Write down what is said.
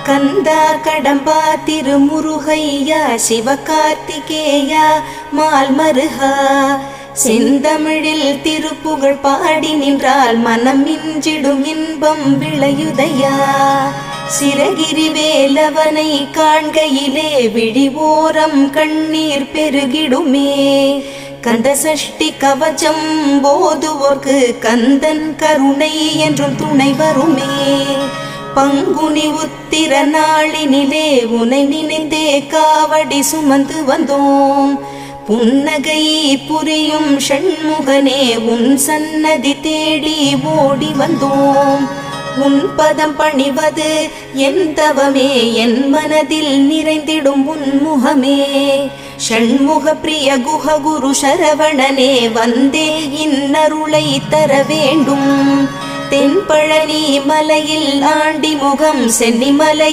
கந்தா கடம்பா திருமுருகையா சிவகார்த்திகேயா மால்மருகா செந்தமிழில் திருப்புகழ் பாடி நின்றால் மனம் மிஞ்சிடும் இன்பம் விளையுதையா. சிரகிரி வேலவனை காண்கையிலே விழிவோரம் கண்ணீர் பெருகிடுமே. கந்த சஷ்டி கவச்சம் போதுவோர்க்கு கந்தன் கருணை என்றும் துணை வருமே. பங்குனி உத்திர நாளினிலே உனை நினைந்தே காவடி சுமந்து வந்தோம். புன்னகை புரியும் ஷண்முகனே உன் சன்னதி தேடி ஓடி வந்தோம். உன் பதம் பணிவது என் தவமே, என் மனதில் நிறைந்திடும் உன் முகமே. ஷண்முக பிரிய குஹ குரு சரவணனே வந்தே இன்னருளை தர வேண்டும். தென்பழனி மலையில் ஆண்டி முகம் சென்னிமலை